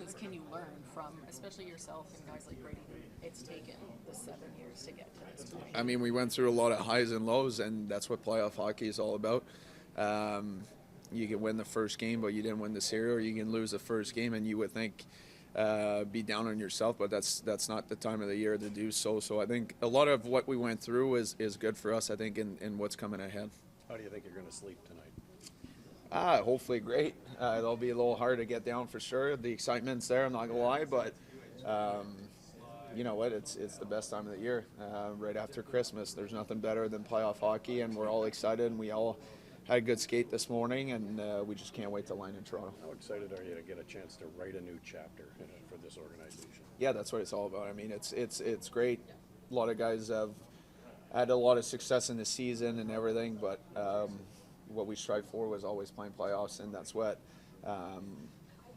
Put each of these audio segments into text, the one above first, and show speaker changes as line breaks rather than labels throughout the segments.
lessons can you learn from, especially yourself and guys like Brady? It's taken the 7 years to get to this point.
I mean, we went through a lot of highs and lows, and that's what playoff hockey is all about. You can win the first game, but you didn't win the series, or you can lose the first game, and you would think be down on yourself, but that's not the time of the year to do so. So I think a lot of what we went through is good for us, I think, in what's coming ahead.
How do you think you're going to sleep tonight?
Hopefully great. It'll be a little hard to get down for sure. The excitement's there, I'm not going to lie, but you know what? It's the best time of the year, right after Christmas. There's nothing better than playoff hockey, and we're all excited, and we all had a good skate this morning, and we just can't wait to land in Toronto.
How excited are you to get a chance to write a new chapter for this organization?
Yeah, that's what it's all about. I mean, it's great. A lot of guys have had a lot of success in the season and everything, but what we strive for was always playing playoffs, and that's what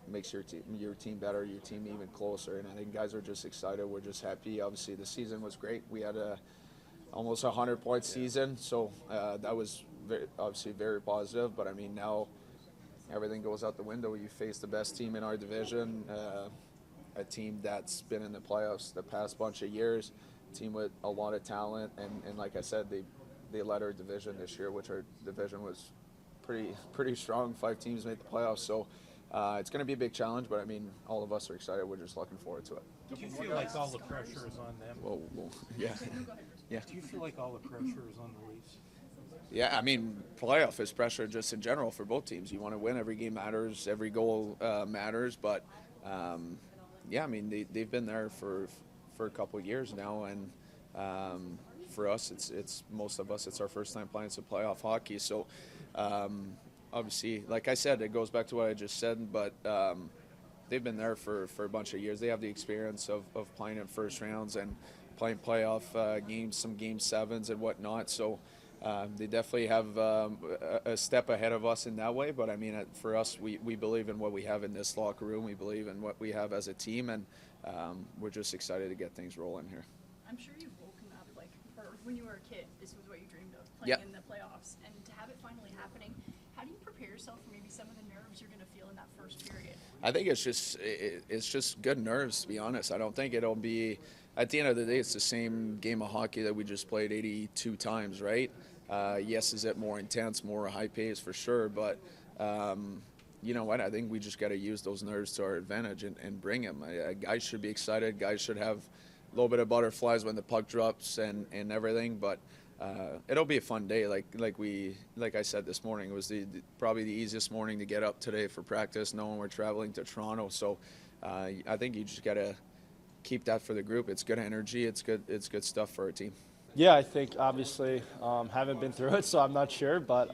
makes your team better, your team even closer. And I think guys are just excited. We're just happy. Obviously, the season was great. We had almost 100-point season, so that was obviously very positive. But I mean, now everything goes out the window. You face the best team in our division, a team that's been in the playoffs the past bunch of years, a team with a lot of talent, and like I said, they led our division this year, which our division was pretty strong. 5 teams made the playoffs, so it's going to be a big challenge, but I mean, all of us are excited. We're just looking forward to it.
Do you feel like all the pressure is on them?
Well, yeah. Yeah.
Do you feel like all the pressure is on the Leafs?
Yeah, I mean, playoff is pressure just in general for both teams. You want to win. Every game matters. Every goal matters. But, yeah, I mean, they've been there for a couple of years now, and for us, it's most of us, it's our first time playing some playoff hockey. So, obviously, like I said, it goes back to what I just said, but they've been there for a bunch of years. They have the experience of playing in first rounds and playing playoff games, some game sevens and whatnot. So they definitely have a step ahead of us in that way. But I mean, for us, we believe in what we have in this locker room. We believe in what we have as a team, and we're just excited to get things rolling here.
I'm sure you've woken up, like, or when you were a kid, this was what you dreamed of, playing in the playoffs. And to have it finally happening, how do you prepare yourself for maybe some of the nerves you're going to feel in that first period?
I think it's just good nerves, to be honest. I don't think it'll be, at the end of the day, it's the same game of hockey that we just played 82 times, right? Yes, is it more intense, more high pace for sure, but you know what? I think we just got to use those nerves to our advantage and bring them. Guys should be excited. Guys should have a little bit of butterflies when the puck drops and everything, but it'll be a fun day. Like I said this morning, it was probably the easiest morning to get up today for practice, knowing we're traveling to Toronto. So I think you just got to keep that for the group. It's good energy. It's good stuff for our team.
Yeah, I think obviously haven't been through it, so I'm not sure. But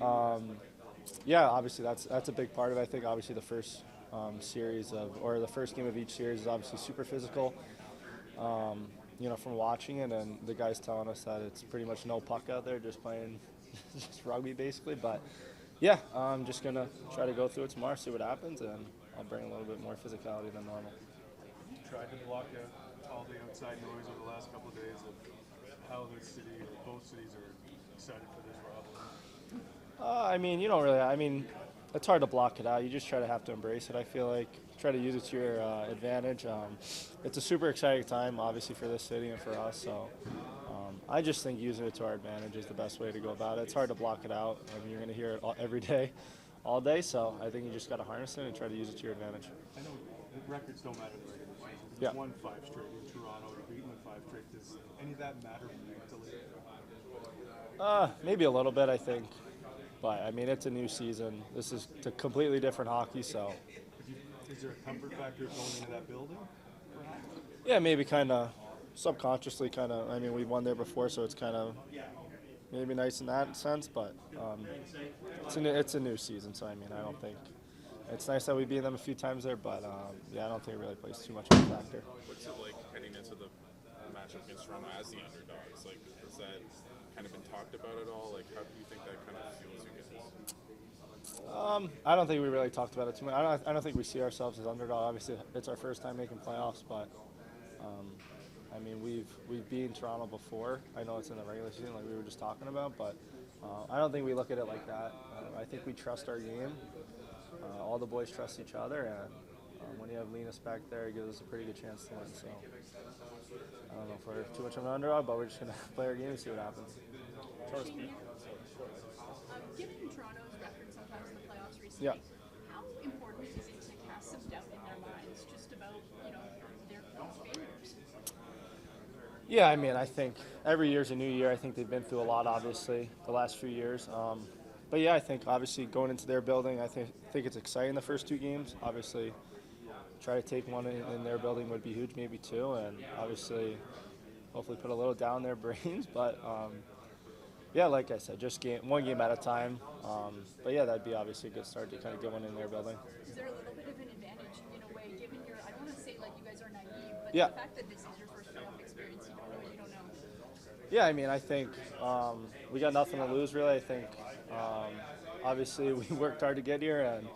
yeah, obviously that's a big part of it. I think obviously the first series or the first game of each series is obviously super physical. You know, from watching it, and the guys telling us that it's pretty much no puck out there, just playing just rugby basically. But yeah, I'm just gonna try to go through it tomorrow, see what happens, and I'll bring a little bit more physicality than normal.
Tried to block out all the outside noise over the last couple of days of how the city, or both cities, are excited for this rivalry.
I mean, you don't really. I mean, it's hard to block it out. You just have to embrace it. I feel like try to use it to your advantage. It's a super exciting time, obviously, for this city and for us. So I just think using it to our advantage is the best way to go about it. It's hard to block it out. I mean, you're going to hear it every day, all day. So I think you just got to harness it and try to use it to your advantage.
I know the records don't matter in the regular season.
Yeah.
You've won 5 straight in Toronto. You've beaten them 5 straight. Does any of that matter mentally?
Maybe a little bit, I think. But, I mean, it's a new season. This is a completely different hockey, so.
Is there a comfort factor of going into that building, perhaps?
Yeah, maybe kind of subconsciously I mean, we've won there before, so it's kind of maybe nice in that sense, but it's a new season, so, I mean, I don't think. It's nice that we beat them a few times there, but, yeah, I don't think it really plays too much of a factor.
What's it like heading into the matchup against Toronto as the underdogs? Like, has that kind of been talked about at all? Like, how do you think that kind of fuels you guys?
I don't think we really talked about it too much. I don't think we see ourselves as underdog. Obviously, it's our first time making playoffs, but I mean, we've beaten Toronto before. I know it's in the regular season, like we were just talking about, but I don't think we look at it like that. I think we trust our game. All the boys trust each other, and when you have Linus back there, it gives us a pretty good chance to win. So I don't know if we're too much of an underdog, but we're just going to play our game and see what happens.
Given Toronto's record sometimes in the playoffs recently,
Yeah.
how important is it to cast some doubt in their minds just about, their failures?
Yeah, I mean, I think every year's a new year. I think they've been through a lot, obviously, the last few years. But yeah, I think obviously going into their building, I think it's exciting the first 2 games. Obviously, try to take one in their building would be huge, maybe 2, and obviously, hopefully put a little down their brains. But yeah, like I said, just one game at a time. But yeah, that'd be obviously a good start to kind of get one in their building.
Is there a little bit of an advantage in a way, given I don't want to say like you guys are naive, but
Yeah.
the fact that this is your first playoff experience, you don't know what you don't know.
Yeah, I mean, I think we got nothing to lose, really. I think obviously we worked hard to get here, and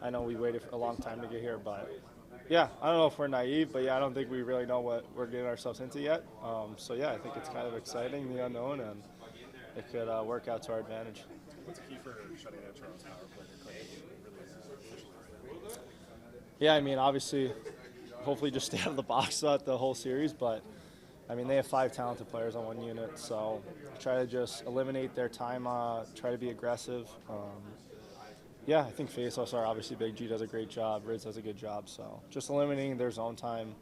I know we waited for a long time to get here. But yeah, I don't know if we're naive, but yeah, I don't think we really know what we're getting ourselves into yet. So yeah, I think it's kind of exciting, the unknown, and it could work out to our advantage.
What's key for shutting out Toronto's power play? They're really efficient right now.
Yeah, I mean, obviously, hopefully just stay out of the box throughout the whole series, but I mean, they have 5 talented players on one unit, so try to just eliminate their time, try to be aggressive. Yeah, I think faceoffs are obviously big. G does a great job, Riz does a good job, so just eliminating their zone time,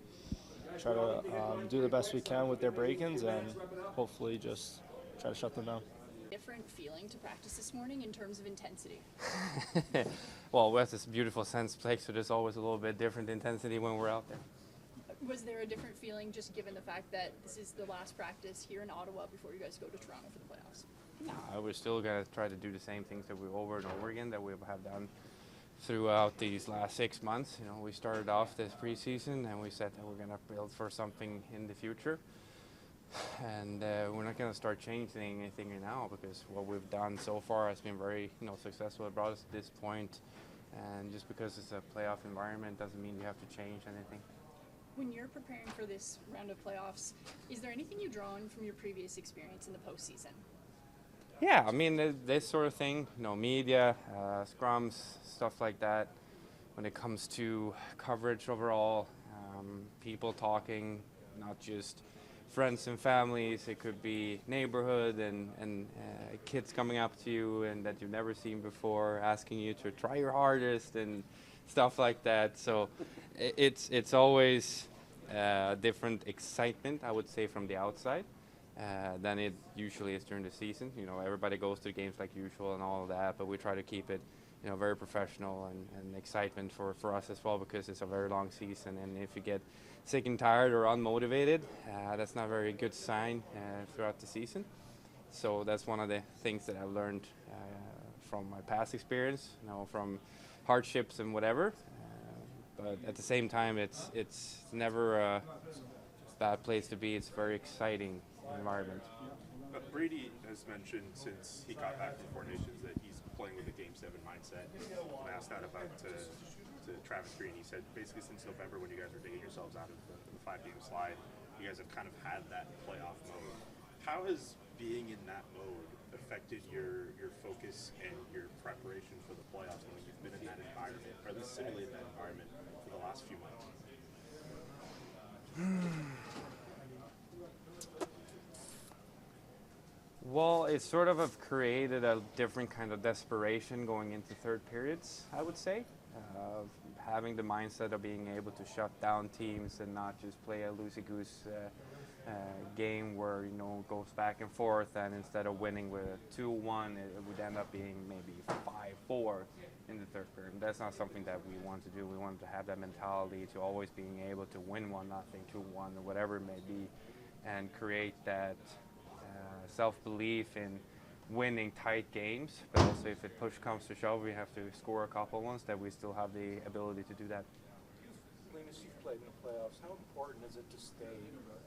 try to do the best we can with their break-ins, and hopefully just try to shut them down.
Different feeling to practice this morning in terms of intensity.
Well, we have this beautiful Sensplex, so there's always a little bit different intensity when we're out there.
Was there a different feeling just given the fact that this is the last practice here in Ottawa before you guys go to Toronto for the playoffs?
No, we're still going to try to do the same things that we over and over again that we have done throughout these last 6 months. We started off this preseason and we said that we're going to build for something in the future. And we're not going to start changing anything right now because what we've done so far has been very successful. It brought us to this point. And just because it's a playoff environment doesn't mean you have to change anything.
When you're preparing for this round of playoffs, is there anything you draw on from your previous experience in the postseason?
Yeah, I mean, this sort of thing, media, scrums, stuff like that. When it comes to coverage overall, people talking, not just friends and families. It could be neighborhood and kids coming up to you and that you've never seen before, asking you to try your hardest and stuff like that. So it's always different excitement, I would say, from the outside than it usually is during the season. Everybody goes to the games like usual and all of that, but we try to keep it very professional and excitement for us as well, because it's a very long season, and if you get sick and tired or unmotivated, that's not a very good sign throughout the season. So that's one of the things that I've learned from my past experience, from hardships and whatever. But at the same time, it's never a bad place to be. It's a very exciting environment.
Brady has mentioned since he got back from Four Nations that he's playing with a Game 7 mindset. When I asked that about to Travis Green, he said basically since November, when you guys were digging yourselves out of the 5-game slide, you guys have kind of had that playoff mode. How has being in that mode affected your focus and your preparation for the playoffs when you've been in that environment, or at least simulated that environment for the last few months?
Well, it sort of have created a different kind of desperation going into third periods, I would say. Having the mindset of being able to shut down teams and not just play a loosey-goose game where, it goes back and forth, and instead of winning with a 2-1, it would end up being maybe 5-4 in the third period. That's not something that we want to do. We want to have that mentality to always being able to win 1-0, 2-1, or whatever it may be, and create that self-belief in winning tight games, but also if it push comes to shove, we have to score a couple ones, that we still have the ability to do that.
Linus, you've played in the playoffs. How important is it to stay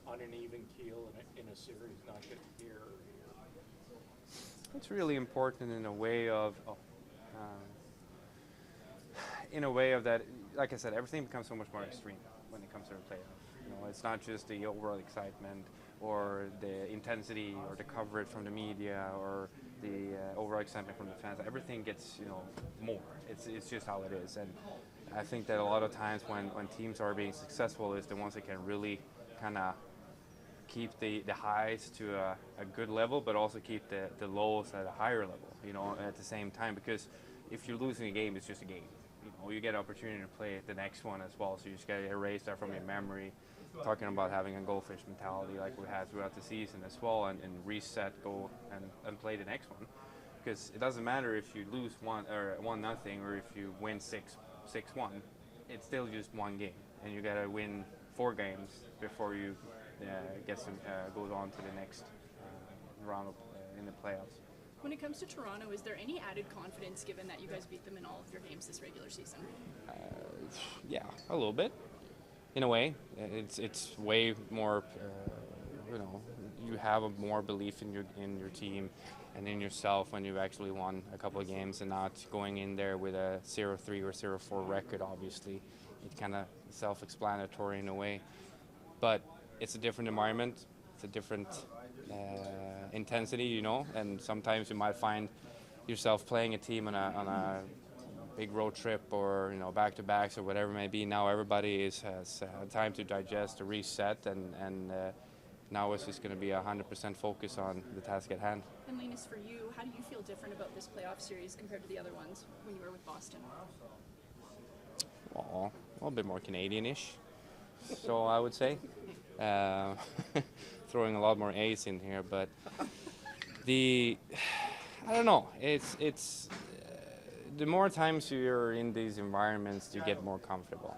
on an even keel in a series, not get here or here?
It's really important in a way of that, like I said, everything becomes so much more extreme when it comes to the playoffs. It's not just the overall excitement or the intensity or the coverage from the media or the overall excitement from the fans. Everything gets more. It's just how it is. And I think that a lot of times when teams are being successful is the ones that can really kind of keep the highs to a good level, but also keep the lows at a higher level, at the same time. Because if you're losing a game, it's just a game. You get an opportunity to play the next one as well, so you just got to erase that from your memory. Talking about having a goldfish mentality like we had throughout the season as well, and reset, go and play the next one. Because it doesn't matter if you lose 1-0 or if you win 6-1. It's still just one game, and you got to win 4 games before you goes on to the next round in the playoffs.
When it comes to Toronto, is there any added confidence given that you guys beat them in all of your games this regular season?
Yeah, a little bit. In a way, it's way more. You have a more belief in your team and in yourself when you've actually won a couple of games and not going in there with a 0-3 or 0-4 record. Obviously, it's kind of self-explanatory in a way, but it's a different environment. It's a different intensity, and sometimes you might find yourself playing a team on a big road trip or back-to-backs or whatever it may be. Now everybody has time to digest, to reset, and now it's just going to be 100% focus on the task at hand.
And Linus, for you, how do you feel different about this playoff series compared to the other ones when you were with Boston?
Well, a bit more Canadian-ish, so I would say. Throwing a lot more A's in here, but I don't know. It's the more times you're in these environments, you get more comfortable.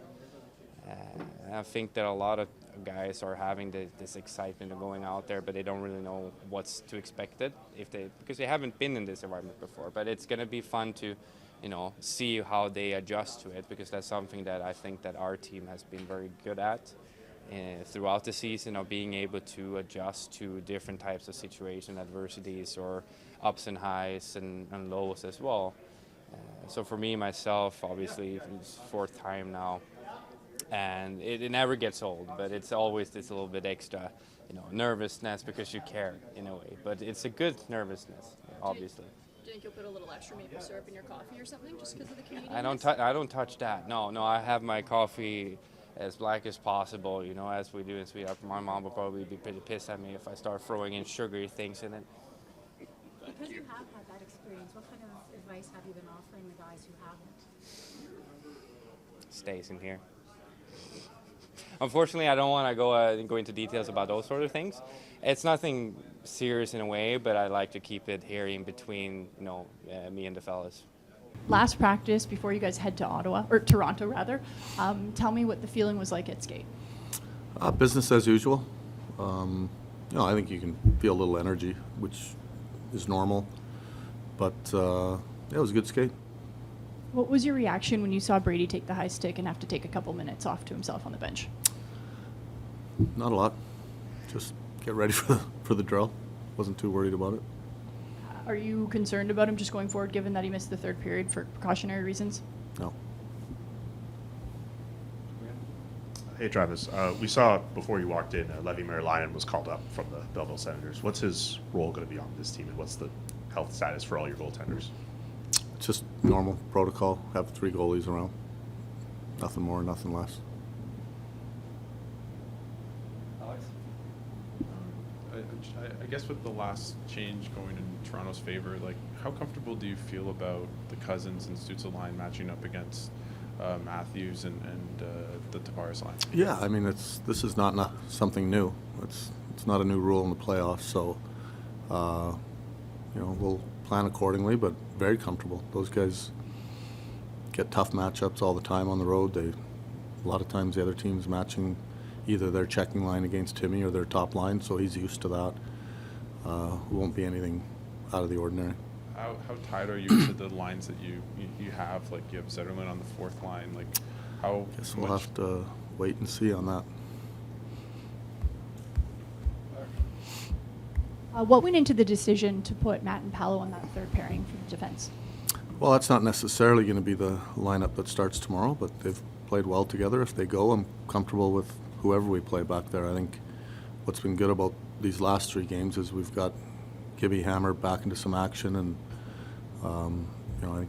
I think that a lot of guys are having this excitement of going out there, but they don't really know what's to expect because they haven't been in this environment before. But it's going to be fun to, see how they adjust to it, because that's something that I think that our team has been very good at throughout the season, of being able to adjust to different types of situation, adversities, or ups and highs and lows as well. So for me, myself, obviously, it's 4th time now, and it never gets old, but it's always this little bit extra, nervousness because you care in a way. But it's a good nervousness, obviously.
Do you think you'll put a little extra maple syrup in your coffee or something just because of the Canadian?
I don't touch that. No, I have my coffee as black as possible, as we do in Sweden. My mom will probably be pretty pissed at me if I start throwing in sugary things in it.
Because you have had that experience, what kind of advice have you been offering the guys who haven't?
Stays in here. Unfortunately, I don't want to go into details about those sort of things. It's nothing serious in a way, but I like to keep it here in between, me and the fellas.
Last practice before you guys head to Ottawa, or Toronto rather, tell me what the feeling was like at skate.
Business as usual. I think you can feel a little energy, which is normal. But it was a good skate.
What was your reaction when you saw Brady take the high stick and have to take a couple minutes off to himself on the bench?
Not a lot. Just get ready for the drill. Wasn't too worried about it.
Are you concerned about him just going forward, given that he missed the 3rd period for precautionary reasons?
No.
Hey, Travis. We saw before you walked in, Levi Merlion was called up from the Belleville Senators. What's his role going to be on this team, and what's the health status for all your goaltenders?
It's just normal protocol. Have 3 goalies around. Nothing more, nothing less.
I guess with the last change going in Toronto's favor, how comfortable do you feel about the Cousins and Stützle line matching up against Matthews and the Tavares line?
Yeah, I mean, this is not something new. It's not a new rule in the playoffs, so we'll plan accordingly, but very comfortable. Those guys get tough matchups all the time on the road. A lot of times the other team's matching either their checking line against Timmy or their top line, so he's used to that. Won't be anything out of the ordinary.
How tied are you to the lines that you have? You have Zetterlund on the 4th line.
Guess we'll have to wait and see on that.
What went into the decision to put Matt and Paolo on that 3rd pairing for the defense?
Well, that's not necessarily going to be the lineup that starts tomorrow, but they've played well together. If they go, I'm comfortable with whoever we play back there. I think what's been good about these last 3 games is we've got Gibby Hammer back into some action, and I think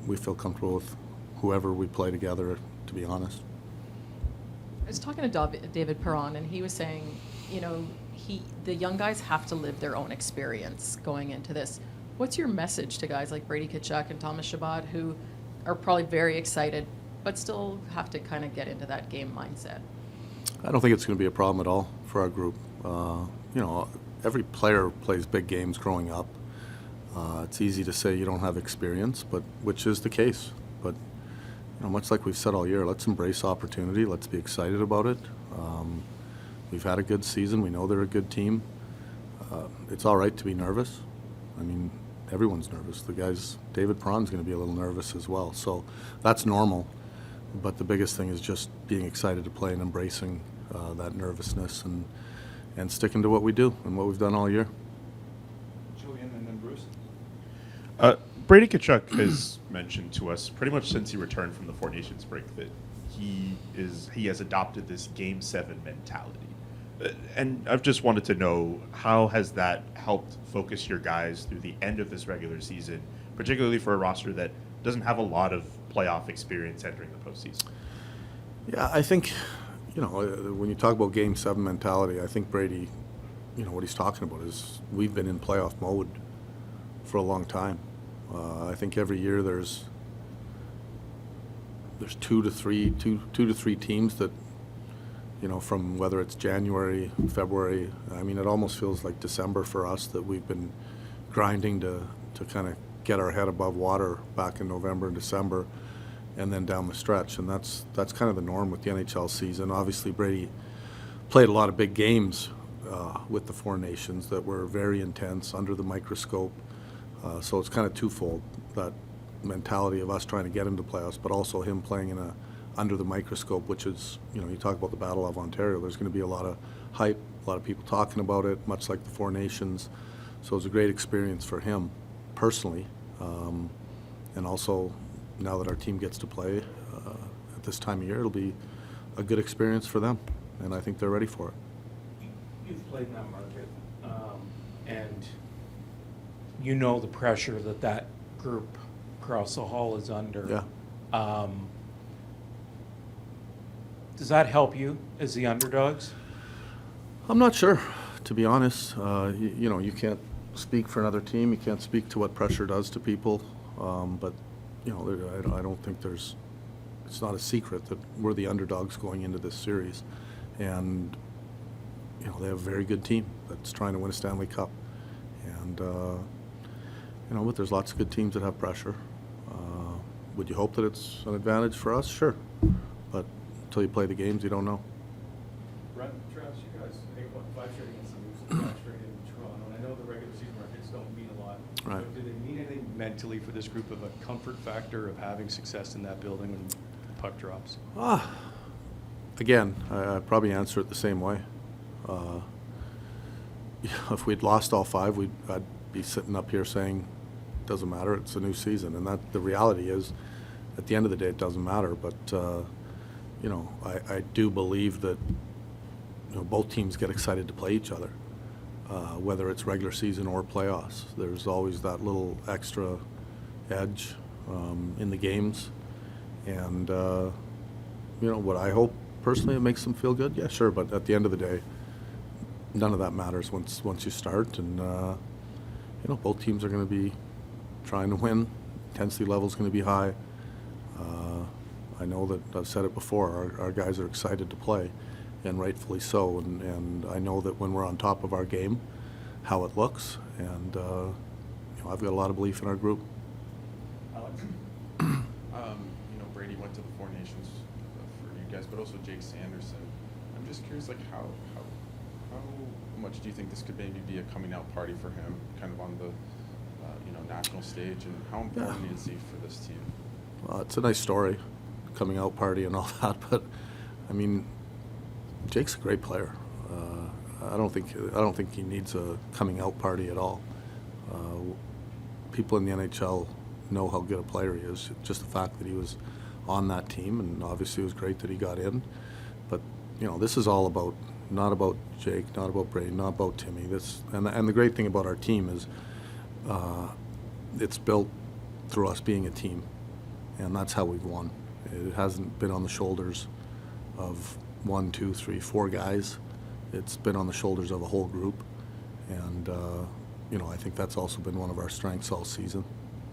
we feel comfortable with whoever we play together to be honest.
I was talking to David Perron, and he was saying, you know, the young guys have to live their own experience going into this. What's your message to guys like Brady Tkachuk and Thomas Chabot, who are probably very excited, but still have to kind of get into that game mindset?
I don't think it's going to be a problem at all for our group. You know, every player plays big games growing up. It's easy to say you don't have experience, but which is the case. But you know, much like we've said all year, let's embrace opportunity. Let's be excited about it. We've had a good season. We know they're a good team. It's all right to be nervous. I mean, everyone's nervous. The guys, David Perron's going to be a little nervous as well. So that's normal. But the biggest thing is just being excited to play and embracing that nervousness and sticking to what we do and what we've done all year.
Julian and then Bruce.
Brady Tkachuk has mentioned to us pretty much since he returned from the Four Nations break that he has adopted this Game 7 mentality. And I've just wanted to know, how has that helped focus your guys through the end of this regular season, particularly for a roster that doesn't have a lot of playoff experience entering the postseason?
Yeah, I think, you know, when you talk about Game 7 mentality, I think Brady, you know, what he's talking about is we've been in playoff mode for a long time. I think every year there's two to three teams that, you know, from whether it's January, February, I mean, it almost feels like December for us that we've been grinding to kind of get our head above water back in November and December and then down the stretch. And that's kind of the norm with the NHL season. Obviously, Brady played a lot of big games with the Four Nations that were very intense, under the microscope. So it's kind of twofold, that mentality of us trying to get into playoffs, but also him playing in under the microscope, which is, you know, you talk about the Battle of Ontario, there's going to be a lot of hype, a lot of people talking about it, much like the Four Nations. So it was a great experience for him personally. And also, now that our team gets to play at this time of year, it'll be a good experience for them, and I think they're ready for it.
You've played in that market, and you know the pressure that group across the hall is under.
Yeah.
Does that help you as the underdogs?
I'm not sure, to be honest. You know, you can't speak for another team. You can't speak to what pressure does to people. But, you know, I don't think it's not a secret that we're the underdogs going into this series. And, you know, they have a very good team that's trying to win a Stanley Cup. And, you know, but there's lots of good teams that have pressure. Would you hope that it's an advantage for us? Sure. But until you play the games, you don't know.
Brett, Travis, you guys, I think, 5 straight against the Moose and 5 straight in Toronto. And I know the regular season markets don't mean a lot.
Right.
But do they mean anything mentally for this group of a comfort factor of having success in that building when the puck drops?
Again, I'd probably answer it the same way. If we'd lost all 5, I'd be sitting up here saying, it doesn't matter, it's a new season. And that the reality is, at the end of the day, it doesn't matter. But, you know, I do believe that, you know, both teams get excited to play each other, whether it's regular season or playoffs. There's always that little extra edge in the games. And, you know, what I hope personally, it makes them feel good. Yeah, sure. But at the end of the day, none of that matters once you start. And, you know, both teams are going to be trying to win. Intensity level is going to be high. I know that I've said it before, our guys are excited to play, and rightfully so. And I know that when we're on top of our game, how it looks. And, you know, I've got a lot of belief in our group.
Alex?
You know, Brady went to the Four Nations for you guys, but also Jake Sanderson. I'm just curious, like, how much do you think this could maybe be a coming out party for him, kind of on the you know, national stage, and how important is he for this team?
Well, it's a nice story, coming out party and all that, but I mean, Jake's a great player. I don't think he needs a coming out party at all. People in the NHL know how good a player he is. Just the fact that he was on that team, and obviously it was great that he got in. But you know, this is all about, not about Jake, not about Brady, not about Timmy. And the great thing about our team is it's built through us being a team, and that's how we've won. It hasn't been on the shoulders of 1, 2, 3, 4 guys. It's been on the shoulders of a whole group. And, I think that's also been one of our strengths all season.